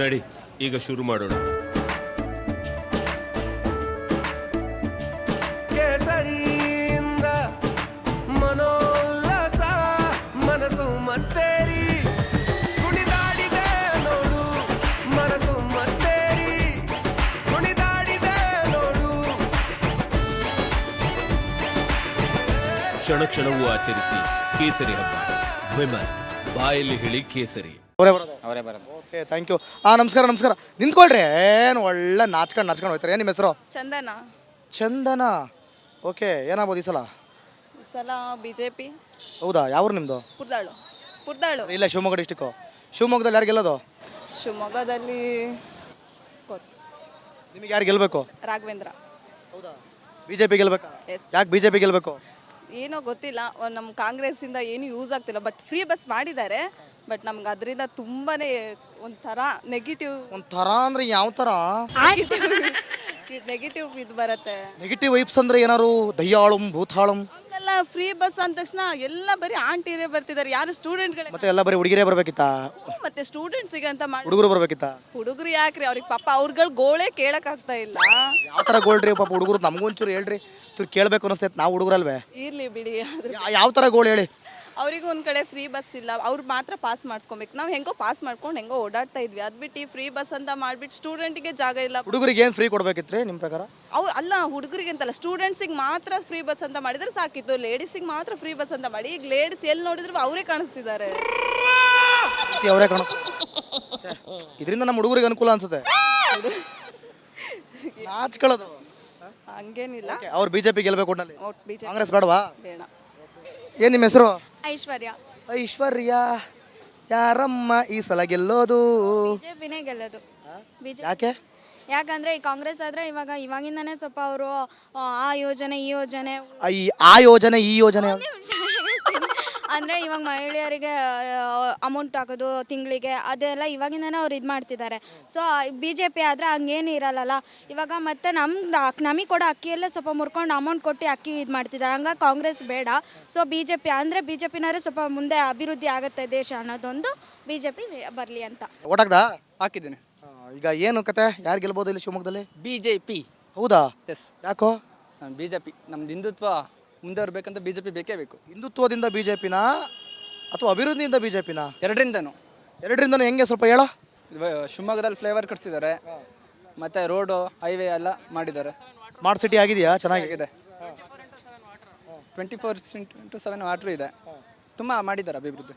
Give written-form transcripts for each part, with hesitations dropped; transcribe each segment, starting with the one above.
ನಡಿ ಈಗ ಶುರು ಮಾಡೋಣ. ಕೇಸರಿಯಿಂದ ಮನೋಲ್ಲಾಸ ಮನಸ್ಸು ಮತ್ತೇರಿ ಕುಣಿದಾಡಿದೆ ನೋಡು, ಮನಸ್ಸು ಮತ್ತೇರಿ ಕುಣಿದಾಡಿದೆ ನೋಡು. ಕ್ಷಣ ಕ್ಷಣವೂ ಆಚರಿಸಿ ಕೇಸರಿ ಹಬ್ಬ. ವಿಮಲ್ ಬಾಯಲ್ಲಿ ಹೇಳಿ ಕೇಸರಿ. ಅವರೇ ಬರೋದು. Okay, thank you. ನಮಸ್ಕಾರ. ನಿಂತ್ಕೊಳ್ರಿ. ಏನು ಒಳ್ಳೆ ನಾಚ್ಕೊಂಡು ಹೋಗ್ತಾರೆ. ಏನು ನಿಮ್ಮ ಹೆಸರು? ಚಂದನ. ಚಂದನ. ಓಕೆ, ಏನಾಗ್ಬೋದು ಈ ಸಲ? ಈ ಸಲ BJP. ಹೌದಾ? ಯಾವ್ರು ನಿಮ್ಮದು? ಪುರ್ದಾಳು. ಇಲ್ಲ, ಶಿವಮೊಗ್ಗ ಡಿಸ್ಟಿಕ್ಕು. ಶಿವಮೊಗ್ಗದಲ್ಲಿ ಯಾರು ಗೆಲ್ಲೋದು? ಶಿವಮೊಗ್ಗದಲ್ಲಿ ಗೊತ್ತು, ನಿಮಗೆ ಯಾರು ಗೆಲ್ಲಬೇಕು? ರಾಘವೇಂದ್ರ. ಹೌದಾ? BJP ಗೆಲ್ಲಬೇಕಾ? ಎಸ್. ಯಾಕೆ BJP ಗೆಲ್ಲಬೇಕು? ಏನೋ ಗೊತ್ತಿಲ್ಲ, ನಮ್ಮ ಕಾಂಗ್ರೆಸ್ಸಿಂದ ಏನು ಯೂಸ್ ಆಗ್ತಿಲ್ಲ. ಬಟ್ ಫ್ರೀ ಬಸ್ ಮಾಡಿದ್ದಾರೆ. ಬಟ್ ನಮ್ಗೆ ಅದರಿಂದ ತುಂಬಾನೇ ಒಂಥರ ನೆಗೆಟಿವ್. ಒಂಥರ ಅಂದ್ರೆ ಯಾವ ಥರ? ನೆಗೆಟಿವ್ ಇದು ಬರುತ್ತೆ. ನೆಗೆಟಿವ್ ವೈಬ್ಸ್ ಅಂದ್ರೆ ಏನಾರು ದಯ್ಯಾಳಂ ಭೂತಾಳಂ? ಹಂಗಲ್ಲ, ಫ್ರೀ ಬಸ್ ಅಂದ ತಕ್ಷಣ ಎಲ್ಲ ಬರೀ ಆಂಟಿರೇ ಬರ್ತಿದ್ದಾರೆ. ಯಾರು ಸ್ಟೂಡೆಂಟ್ಗಳೇ ಮತ್ತೆ ಎಲ್ಲ ಬರೀ ಹುಡುಗಿರೇ ಬರ್ಬೇಕಿತ್ತಾ? ಮತ್ತೆ ಸ್ಟೂಡೆಂಟ್ಸಿಗೆ ಅಂತ ಮಾಡಿ. ಹುಡುಗರು ಬರ್ಬೇಕಿತ್ತಾ? ಹುಡುಗರು ಯಾಕ್ರಿ? ಅವ್ರಿಗೆ ಪಾಪ ಅವ್ರಗಳ ಗೋಳೆ ಕೇಳಕ್ ಆಗ್ತಾ ಇಲ್ಲ. ಯಾವ ಥರ ಗೋಳ್ರಿ ಪಾಪ ಹುಡುಗರು? ನಮಗೊಂಚೂರು ಹೇಳ್ರಿ, ಚೂರು ಕೇಳಬೇಕು ಅನಿಸ್ತೈತೆ. ನಾವು ಹುಡುಗರಲ್ವೇ? ಇರ್ಲಿ ಬಿಡಿ. ಯಾವ ಥರ ಗೋಳು ಹೇಳಿ? ಅವರಿಗೂ ಒಂದು ಕಡೆ ಫ್ರೀ ಬಸ್ ಇಲ್ಲ, ಅವ್ರು ಮಾತ್ರ ಪಾಸ್ ಮಾಡಿಸ್ಕೊಬೇಕು. ನಾವು ಹೆಂಗೋ ಪಾಸ್ ಮಾಡ್ಕೊಂಡು ಹೆಂಗೋ ಓಡಾಡ್ತಾ ಇದ್ವಿ. ಅದು ಬಿಟ್ಟು ಫ್ರೀ ಬಸ್ ಅಂತ ಮಾಡಿಬಿಟ್ಟು ಸ್ಟೂಡೆಂಟಿಗೆ ಜಾಗ ಇಲ್ಲ. ಹುಡುಗರಿಗೆ ಏನು ಫ್ರೀ ಕೊಡ್ಬೇಕಿತ್ರಿ ನಿಮ್ಮ ಪ್ರಕಾರ? ಅಲ್ಲ, ಹುಡುಗರಿಗೆ ಅಂತಲ್ಲ, ಸ್ಟೂಡೆಂಟ್ಸಿಗೆ ಮಾತ್ರ ಫ್ರೀ ಬಸ್ ಅಂತ ಮಾಡಿದ್ರೆ ಸಾಕಿತ್ತು. ಲೇಡೀಸಿಗೆ ಮಾತ್ರ ಫ್ರೀ ಬಸ್ ಅಂತ ಮಾಡಿ ಈಗ ಲೇಡೀಸ್ ಎಲ್ಲಿ ನೋಡಿದ್ರು ಅವರೇ ಕಾಣಿಸ್ತಿದ್ದಾರೆ. ಅವರೇ ಕಾಣ. ಇದರಿಂದ ನಮ್ಮ ಹುಡುಗರಿಗೆ ಅನುಕೂಲ ಅನ್ಸುತ್ತೆ. ನಾಚ್ಕೊಳ್ಳೋದು ಹಂಗೇನಿಲ್ಲ. ಅವ್ರು BJP ಗೆಲ್ಬೇಕು ಒಟ್ಟಲ್ಲಿ. ಕಾಂಗ್ರೆಸ್ ಬೇಡವಾ? ಬೇಡ. ಏನು ನಿಮ್ಮ ಹೆಸರು? ಐಶ್ವರ್ಯ. ಐಶ್ವರ್ಯ. ಯಾರಮ್ಮ ಈ ಸಲ ಗೆಲ್ಲೋದು? ಬಿಜೆಪಿನೇ ಗೆಲ್ಲೋದು. ಯಾಕೆ? ಯಾಕಂದ್ರೆ ಈ ಕಾಂಗ್ರೆಸ್ ಆದ್ರೆ ಇವಾಗಿಂದಾನೇ ಸ್ವಲ್ಪ ಅವರು ಆ ಯೋಜನೆ ಈ ಯೋಜನೆ ಆ ಯೋಜನೆ ಈ ಯೋಜನೆ ಅಂದ್ರೆ ಇವಾಗ ಮಹಿಳೆಯರಿಗೆ ಅಮೌಂಟ್ ಹಾಕೋದು ತಿಂಗಳಿಗೆ, ಅದೆಲ್ಲ ಇವಾಗಿಂದಾನೇ ಅವ್ರು ಇದು ಮಾಡ್ತಿದ್ದಾರೆ. ಸೊ BJP ಆದರೆ ಹಂಗೇನು ಇರಲ್ಲ. ಇವಾಗ ಮತ್ತೆ ನಮಗೆ ಕೊಡೋ ಅಕ್ಕಿಯಲ್ಲೇ ಸ್ವಲ್ಪ ಮುರ್ಕೊಂಡು ಅಮೌಂಟ್ ಕೊಟ್ಟು ಅಕ್ಕಿ ಇದು ಮಾಡ್ತಿದ್ದಾರೆ. ಹಂಗಾಗಿ ಕಾಂಗ್ರೆಸ್ ಬೇಡ. ಸೊ BJP ಅಂದರೆ BJPನವರೇ ಸ್ವಲ್ಪ ಮುಂದೆ ಅಭಿವೃದ್ಧಿ ಆಗುತ್ತೆ ದೇಶ ಅನ್ನೋದೊಂದು BJP ಬರಲಿ ಅಂತ. ಓಟಾಕ್ದಾ? ಹಾಕಿದ್ದೀನಿ. ಈಗ ಏನು ಕತೆ? ಯಾರು ಗೆಲ್ಬೋದು ಇಲ್ಲಿ ಶಿವಮೊಗ್ಗದಲ್ಲಿ? BJP. ಹೌದಾ? ಎಸ್. ಯಾಕೋ? BJP ನಮ್ದು ಹಿಂದುತ್ವ ಮುಂದೆ ಬರಬೇಕಂತ BJP ಬೇಕೇ ಬೇಕು. ಹಿಂದುತ್ವದಿಂದ BJPನ ಅಥವಾ ಅಭಿವೃದ್ಧಿಯಿಂದ BJPನ? ಎರಡರಿಂದನೂ. ಹೆಂಗೆ ಸ್ವಲ್ಪ ಹೇಳೋ? ಶಿವಮೊಗ್ಗದಲ್ಲಿ ಫ್ಲೇವರ್ ಕಟ್ಸಿದ್ದಾರೆ, ಮತ್ತು ರೋಡು ಹೈವೇ ಎಲ್ಲ ಮಾಡಿದ್ದಾರೆ. ಸ್ಮಾರ್ಟ್ ಸಿಟಿ ಆಗಿದೆಯಾ? ಚೆನ್ನಾಗಿದೆ. 24/7 ವಾಟ್ರು ಇದೆ. ತುಂಬ ಮಾಡಿದ್ದಾರೆ ಅಭಿವೃದ್ಧಿ.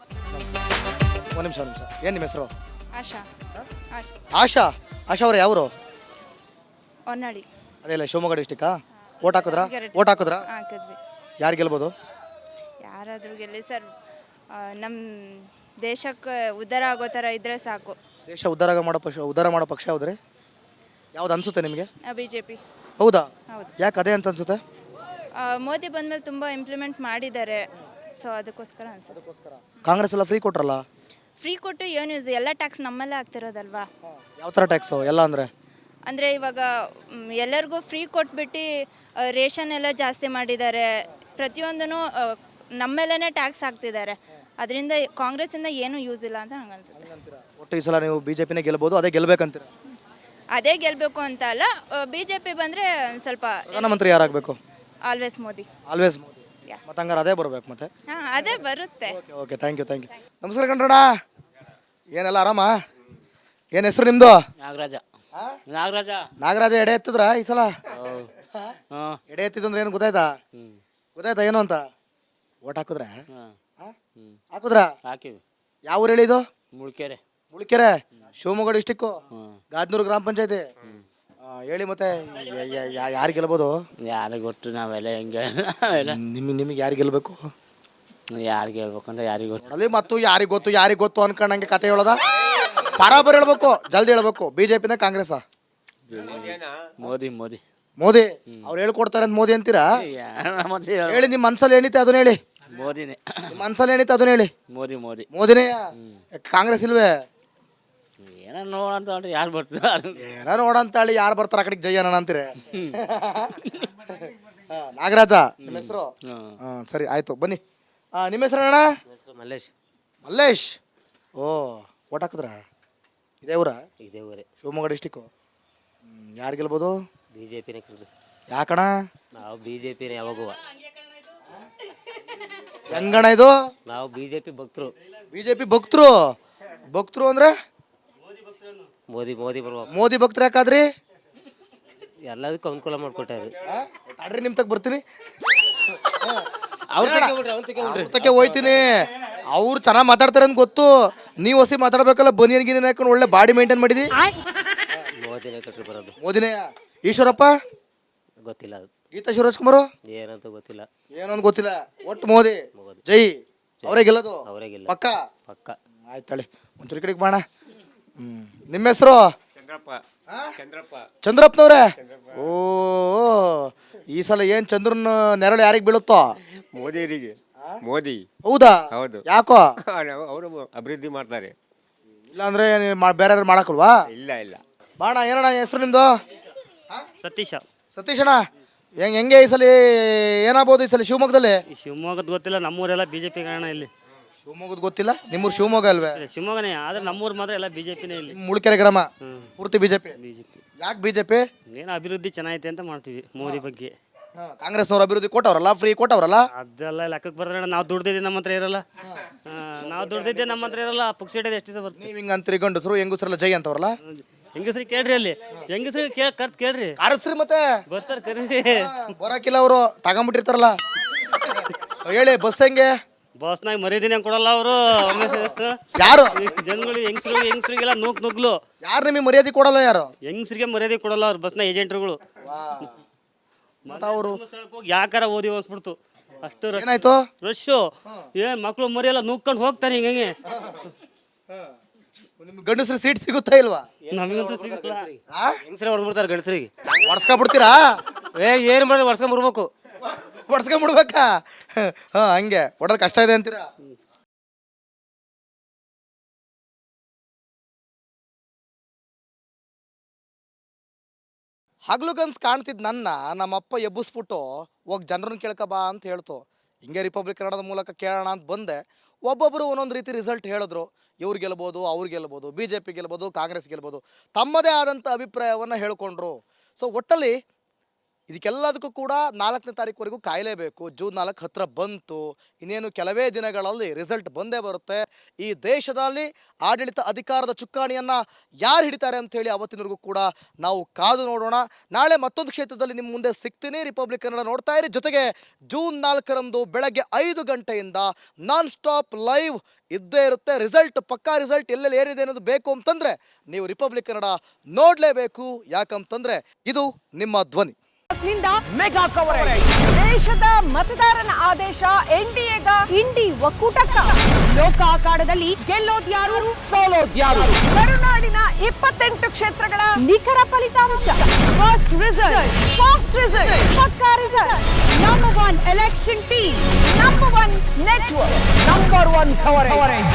ಒಂದು ನಿಮಿಷ. ಏನು ನಿಮ್ಮ ಹೆಸರು? ಆಶಾ. ಆಶಾ. ಆಶಾ ಅವ್ರು ಯಾವರು? ಹೊನ್ನಾಳಿ. ಅದೇ ಇಲ್ಲ, ಶಿವಮೊಗ್ಗ ಡಿಸ್ಟಿಕ್ಕಾ? ಓಟ್ ಹಾಕಿದ್ರಾ? ಹಾಕಿದ್ವಿ. ಯಾರು ಗೆಲ್ಬೋದು? ಯಾರಾದರೂ ಗೆಲ್ಲಿ ಸರ್, ನಮ್ಮ ದೇಶಕ್ಕೆ ಉದ್ಧಾರ ಆಗೋ ಥರ ಇದ್ರೆ ಸಾಕು. ದೇಶ ಉದ್ಧಾರ ಮಾಡೋ ಪಕ್ಷ ಯಾವುದ್ರಿ? ಯಾವ್ದು ಅನ್ಸುತ್ತೆ ನಿಮಗೆ? BJP. ಹೌದಾ? ಹೌದು. ಯಾಕೆ ಅದೇ ಅಂತ ಅನ್ಸುತ್ತೆ? ಮೋದಿ ಬಂದಮೇಲೆ ತುಂಬ ಇಂಪ್ಲಿಮೆಂಟ್ ಮಾಡಿದ್ದಾರೆ. ಸೊ ಅದಕ್ಕೋಸ್ಕರ ಅನ್ಸುತ್ತೆ. ಕಾಂಗ್ರೆಸ್ ಎಲ್ಲ ಫ್ರೀ ಕೊಟ್ರಲ್ಲ? ಫ್ರೀ ಕೊಟ್ಟು ಏನು ಯೂಸ್? ಎಲ್ಲ ಟ್ಯಾಕ್ಸ್ ನಮ್ಮಲ್ಲೇ ಆಗ್ತಿರೋದಲ್ವಾ? ಯಾವ ಥರ ಟ್ಯಾಕ್ಸು ಎಲ್ಲ ಅಂದರೆ ಇವಾಗ ಎಲ್ಲರಿಗೂ ಫ್ರೀ ಕೊಟ್ಬಿಟ್ಟು ರೇಷನ್ ಎಲ್ಲ ಜಾಸ್ತಿ ಮಾಡಿದ್ದಾರೆ. ಪ್ರತಿಯೊಂದೂ ನಮ್ಮೇಲೇ ಟ್ಯಾಕ್ಸ್ ಹಾಕ್ತಿದ್ದಾರೆ. ಅದರಿಂದ ಕಾಂಗ್ರೆಸ್ಸಿಂದ ಏನೂ ಯೂಸ್ ಇಲ್ಲ ಅಂತ ನಂಗೆ ಅನ್ಸುತ್ತೆ. ಒಟ್ಟು ಈ ಸಲ ನೀವು BJPನೇ ಗೆಲ್ಬೋದು, ಅದೇ ಗೆಲ್ಬೇಕಂತೀರ? ಅದೇ ಗೆಲ್ಲಬೇಕು ಅಂತ ಅಲ್ಲ, BJP ಬಂದರೆ ಸ್ವಲ್ಪ. ಪ್ರಧಾನಮಂತ್ರಿ ಯಾರಾಗಬೇಕು? ಆಲ್ವೇಸ್ ಮೋದಿ. ಮತ್ತೆ ಹಂಗಾರೆ ಅದೇ ಬರ್ಬೇಕು ಮತ್ತೆ? ಹಾಂ, ಅದೇ ಬರುತ್ತೆ. Okay, thank you. ನಮಸ್ಕಾರ ಕಣ್ರಣ್ಣ. ಏನೆಲ್ಲ ಆರಾಮ? ಏನು ಹೆಸರು ನಿಮ್ಮದು? ನಾಗರಾಜ. ಎಡೆ ಎತ್ತಿದ್ರ ಈ ಸಲ? ಎಡೆ ಎತ್ತಿದಂದ್ರೆ ಏನು ಗೊತ್ತಾಯ್ತಾ ಏನು ಅಂತ? ಓಟ್ ಹಾಕಿದ್ರ? ಯಾವ ಊರು ಹೇಳಿದು? ಮುಳ್ಕೆರೆ. ಶಿವಮೊಗ್ಗ ಡಿಸ್ಟಿಕ್ಕು, ಗಾದ್ನೂರು ಗ್ರಾಮ ಪಂಚಾಯತಿ. ಹೇಳಿ ಮತ್ತೆ, ಯಾರು ಗೆಲ್ಬೋದು? ಯಾರಿಗೆ ಗೊತ್ತು, ನಾವೆಲ್ಲ ಹೆಂಗೆ ನಿಮಗೆ ಯಾರು ಗೆಲ್ಬೇಕು? ಯಾರು ಗೆಲ್ಬೇಕಂದ್ರೆ ಯಾರಿಗೆ ಗೊತ್ತು. ಅಲ್ಲಿ ಮತ್ತು ಯಾರಿಗೆ ಗೊತ್ತು ಅನ್ಕೊಂಡಂಗೆ ಕತೆ ಹೇಳೋದ? ಬರಾಬರ್ ಹೇಳ್ಬೇಕು, ಜಲ್ದಿ ಹೇಳ್ಬೇಕು. BJPನ ಕಾಂಗ್ರೆಸ್? ಮೋದಿ. ಅವ್ರು ಹೇಳ್ಕೊಡ್ತಾರೆ ಅಂತ ಮೋದಿ ಅಂತೀರಾ? ಹೇಳಿ, ನಿಮ್ಮ ಮನ್ಸಲ್ಲಿ ಏನಿತ್ತೆ ಅದನ್ನ ಹೇಳಿ. ಮೋದಿನೇ. ನಿಮ್ಮ ಮನ್ಸಲ್ಲಿ ಏನಿತ್ತೆ ಅದನ್ನ ಹೇಳಿ. ಮೋದಿನೇ. ಕಾಂಗ್ರೆಸ್ ಇಲ್ವೇ? ಏನೋ ನೋಡಂತ ಯಾರು ಬರ್ತಾರೆ? ಏನೋ ನೋಡಂತಾಳಿ ಯಾರು ಬರ್ತಾರೆ ಆ ಕಡೆಗೆ ಜೈ ಅಣ್ಣ ಅಂತೀರಿ. ನಾಗರಾಜ ನಿಮ್ಮ ಹೆಸರು? ಸರಿ, ಆಯ್ತು, ಬನ್ನಿ. ನಿಮ್ಮ ಹೆಸರು ಅಣ್ಣ? ಮಲ್ಲೇಶ್. ಮಲ್ಲೇಶ್. ಓ, ಓಟ್ ಹಾಕಿದ್ರ ಇದೇ ಊರ ಇದೇ ಊರೇ ಶಿವಮೊಗ್ಗ ಡಿಸ್ಟಿಕ್ಕು ಯಾರು ಗೆಲ್ಬೋದು ಬಿ ಜೆ ಪಿನೇ ಕರೆದು ಯಾಕಣ ನಾವು ಬಿ ಜೆ ಪಿನೇ ಯಾವಾಗೂ ಹೆಂಗಣ ಇದು ನಾವು ಬಿ ಜೆ ಪಿ ಭಕ್ತರು. ಬಿಜೆಪಿ ಭಕ್ತರು ಅಂದ್ರೆ ಮೋದಿ ಬರ್ಬೇಕು. ಮೋದಿ ಭಕ್ತರು ಯಾಕಾದ್ರಿ ಎಲ್ಲದಕ್ಕೂ ಅನುಕೂಲ ಮಾಡಿಕೊಟ್ಟಾರೆ. ತಡ್ರಿ ನಿಮ್ ತಗ ಬರ್ತೀನಿ ಅವ್ರ ಹೋಯ್ತೀನಿ ಅವ್ರು ಚೆನ್ನಾಗಿ ಮಾತಾಡ್ತಾರೆ ಅಂತ ಗೊತ್ತು ನೀವು ಹೊಸಿ ಮಾತಾಡ್ಬೇಕಲ್ಲ ಬನಿಯನ್ ಗಿನಿಯನ್ ಹಾಕೊಂಡು ಒಳ್ಳೆ ಬಾಡಿ ಮೇಂಟೈನ್ ಮಾಡಿದಿ ಮೋದಿನೇ ಕಟ್ರಿ ಬರೋದು. ಮೋದಿನೇ ಈಶ್ವರಪ್ಪ ಗೊತ್ತಿಲ್ಲ ಅದು. ಗೀತಾ ಶಿವರಾಜ್ಕುಮಾರ್ ಏನಂತ ಗೊತ್ತಿಲ್ಲ. ಏನೊಂದು ಗೊತ್ತಿಲ್ಲ ಒಟ್ಟು ಮೋದಿ ಜೈ ಅವರೇ ಗೆಲ್ಲೋದು ಅವರೇಗಿಲ್ಲ ಪಕ್ಕ ಪಕ್ಕ. ಆಯ್ತಾಳೆ ಒಂಚೂರು ಕಡೆಗೆ ಬಾಣ ನಿಮ್ಮ ಹೆಸರು ಚಂದ್ರಪ್ಪನವ್ರೆ ಓ ಈ ಸಲ ಏನ್ ಚಂದ್ರನ ನೆರಳು ಯಾರಿಗೆ ಬೀಳುತ್ತೋ ಮೋದಿಯವರಿಗೆ. ಮೋದಿ ಹೌದಾ ಹೌದು. ಯಾಕೋ ಅವರು ಅಭಿವೃದ್ಧಿ ಮಾಡ್ತಾರೆ. ಇಲ್ಲಾಂದ್ರೆ ಬೇರೆ ಯಾರು ಮಾಡಕ್ಕಲ್ವಾ ಇಲ್ಲ ಬಾಣ ಏನಣ್ಣ ಹೆಸರು ನಿಮ್ದು ಸತೀಶ. ಸತೀಶಣ್ಣ ಹೆಂಗೆ ಈ ಸಲ ಏನಾಗ್ಬೋದು ಈ ಸಲ ಶಿವಮೊಗ್ಗದಲ್ಲಿ ಶಿವಮೊಗ್ಗದ ಗೊತ್ತಿಲ್ಲ, ನಮ್ಮೂರೆಲ್ಲ ಬಿ ಜೆ ಪಿ ಕಾರಣ ಇಲ್ಲಿ. ಶಿವಮೊಗ್ಗದ ಗೊತ್ತಿಲ್ಲ ನಿಮ್ಮೂರು ಶಿವಮೊಗ್ಗ ಅಲ್ವೇ ಶಿವಮೊಗ್ಗನೇ, ಆದ್ರೆ ನಮ್ಮೂರು ಮಾತ್ರ ಎಲ್ಲ ಬಿ ಜೆ ಪಿನೇ ಇಲ್ಲಿ. ಮುಳ್ಕೆರೆ ಗ್ರಾಮ ಪೂರ್ತಿ ಬಿಜೆಪಿ ಬಿ ಜೆ ಪಿ ಯಾಕೆ ಬಿಜೆಪಿ ಏನು ಅಭಿವೃದ್ಧಿ ಚೆನ್ನಾಗೈತೆ ಅಂತ ಮಾಡ್ತೀವಿ ಮೋದಿ ಬಗ್ಗೆ. ಕಾಂಗ್ರೆಸ್ನವ್ರು ಅಭಿವೃದ್ಧಿ ಕೊಟ್ಟವ್ರಲ್ಲ ಫ್ರೀ ಕೊಟ್ಟವ್ರಲ್ಲ ಅದೆಲ್ಲ ಲೆಕ್ಕಕ್ಕೆ ಬರ್ದ್ರೆ ನಾವು ದುಡ್ದಿದ್ದೆ ನಮ್ಮ ಹತ್ರ ಇರಲ್ಲ. ನಾವು ದುಡ್ದಿದ್ದೆ ನಮ್ಮ ಹತ್ರ ಇರಲ್ಲ. ಪುಕ್ಸಿಟದ ಎಷ್ಟು ಬರ್ತೀವಿ. ನೀವ್ ಹಿಂಗ ಅಂತೀರಿ ಗಂಡಸರು ಹೆಂಗಸರೆಲ್ಲ ಜೈ ಅಂತವ್ರಲ್ಲ ಹೆಂಗಸ್ರಿಗೆ ಕೇಳ್ರಿ, ಅಲ್ಲಿ ಹೆಂಗಸ್ರಿಗೆ ಕರ್ತ್ ಕೇಳ್ರಿ, ಕಾರಸ್ರಿ ಮತ್ತೆ ಬರ್ತಾರ ಕರೀರಿ. ಬರಕಿಲ್ಲ ಅವರು ತಗೊಂಬಿಟ್ಟಿರ್ತಾರಲ್ಲ ಹೇಳಿ ಬಸ್ ಹೆಂಗೆ ಬಸ್ನಾಗ ಮರ್ಯಾದಿನ ಕೊಡಲ್ಲ ಅವರು. ಯಾರು ಜನಗಳು ಹೆಂಗಸ್ರಿಗೆಲ್ಲ ನುಗ್ಲು. ಯಾರು ನಿಮಗೆ ಮರ್ಯಾದೆ ಕೊಡಲ್ಲ ಯಾರು ಹೆಂಗಸ್ರಿಗೆ ಮರ್ಯಾದೆ ಕೊಡಲ್ಲ ಅವ್ರು ಬಸ್ನ ಏಜೆಂಟ್ರುಗಳು. ಅವರು ಯಾಕಾರ ಓದಿ ಅನ್ಸ್ಬಿಡ್ತು ಅಷ್ಟು ಏನಾಯ್ತು ರಶ್ಶು. ಏನ್ ಮಕ್ಳು ಮರಿಯೆಲ್ಲ ನುಗ್ಕೊಂಡು ಹೋಗ್ತಾರೆ ಹಿಂಗೆ. ನಿಮ್ಗೆ ಗಂಡಸ್ರ ಸೀಟ್ ಸಿಗುತ್ತಾ ಇಲ್ವಾ ನಮಗಂತೂ ಸಿಗಲ್ಲ. ಹೆಂಗಸ್ರೆ ಹೊಡ್ಬಿಡ್ತಾರೆ ಗಂಡಸ್ರಿಗೆ. ಹೊಡ್ಸ್ಕೊಬಿಡ್ತೀರಾ ಏನು ಮಾಡಿ ಹೊಡ್ಸ್ಕೊಂಡ್ಬರ್ಬೇಕು. ಹೊಡ್ಸ್ಕೊಂಬಿಡ್ಬೇಕಾ ಹಾ ಹಂಗೆ ಹೊಡೋದ್ ಕಷ್ಟ ಇದೆ ಅಂತೀರಾ ಹಗ್ಲು ಕನ್ಸ್ ಕಾಣ್ತಿದ್ ನಮ್ಮಪ್ಪ ಎಬ್ಬಿಸ್ಬಿಟ್ಟು ಹೋಗಿ ಜನರನ್ನ ಕೇಳ್ಕ ಬಾ ಅಂತ ಹೇಳ್ತು. ಹಿಂಗೆ ರಿಪಬ್ಲಿಕ್ ಕನ್ನಡದ ಮೂಲಕ ಕೇಳೋಣ ಅಂತ ಬಂದೆ. ಒಬ್ಬೊಬ್ಬರು ಒಂದೊಂದು ರೀತಿ ರಿಸಲ್ಟ್ ಹೇಳಿದ್ರು. ಇವ್ರು ಗೆಲ್ಬೋದು, ಅವ್ರು ಗೆಲ್ಬೋದು, ಬಿ ಜೆ ಪಿ ಗೆಲ್ಬೋದು, ಕಾಂಗ್ರೆಸ್ ಗೆಲ್ಬೋದು, ತಮ್ಮದೇ ಆದಂಥ ಅಭಿಪ್ರಾಯವನ್ನು ಹೇಳ್ಕೊಂಡ್ರು. ಸೊ ಒಟ್ಟಲ್ಲಿ ಇದಕ್ಕೆಲ್ಲದಕ್ಕೂ ಕೂಡ 4ನೇ ತಾರೀಕುವರೆಗೂ ಕಾಯಲೇಬೇಕು. ಜೂನ್ 4 ಹತ್ರ ಬಂತು. ಇನ್ನೇನು ಕೆಲವೇ ದಿನಗಳಲ್ಲಿ ರಿಸಲ್ಟ್ ಬಂದೇ ಬರುತ್ತೆ. ಈ ದೇಶದಲ್ಲಿ ಆಡಳಿತ ಅಧಿಕಾರದ ಚುಕ್ಕಾಣಿಯನ್ನು ಯಾರು ಹಿಡಿತಾರೆ ಅಂಥೇಳಿ ಅವತ್ತಿನವರೆಗೂ ಕೂಡ ನಾವು ಕಾದು ನೋಡೋಣ. ನಾಳೆ ಮತ್ತೊಂದು ಕ್ಷೇತ್ರದಲ್ಲಿ ನಿಮ್ಮ ಮುಂದೆ ಸಿಗ್ತೀನಿ. ರಿಪಬ್ಲಿಕ್ ಕನ್ನಡ ನೋಡ್ತಾ ಇರಿ. ಜೊತೆಗೆ ಜೂನ್ 4ರಂದು ಬೆಳಗ್ಗೆ 5 ಗಂಟೆಯಿಂದ ನಾನ್ ಸ್ಟಾಪ್ ಲೈವ್ ಇದ್ದೇ ಇರುತ್ತೆ. ರಿಸಲ್ಟ್ ಪಕ್ಕಾ ರಿಸಲ್ಟ್ ಎಲ್ಲೆಲ್ಲಿ ಏರಿದೆ ಅನ್ನೋದು ಬೇಕು ಅಂತಂದರೆ ನೀವು ರಿಪಬ್ಲಿಕ್ ಕನ್ನಡ ನೋಡಲೇಬೇಕು. ಯಾಕಂತಂದರೆ ಇದು ನಿಮ್ಮ ಧ್ವನಿ. Mega coverage. ದೇಶದ ಮತದಾರನ ಆದೇಶ ಎನ್ಡಿಎಗ ಇಂಡಿ ಒಕ್ಕೂಟಕ್ಕ. ಲೋಕ ಅಖಾಡದಲ್ಲಿ ಗೆಲ್ಲೋದ್ಯಾರು ಸೋಲೋದ್ಯಾರು. ಕರುನಾಡಿನ 28 ಕ್ಷೇತ್ರಗಳ ನಿಖರ ಫಲಿತಾಂಶ. ಫಾಸ್ಟ್ ರಿಸಲ್ಟ್, ಪಕ್ಕಾ result. Number 1 election team, number 1 network, number 1 coverage.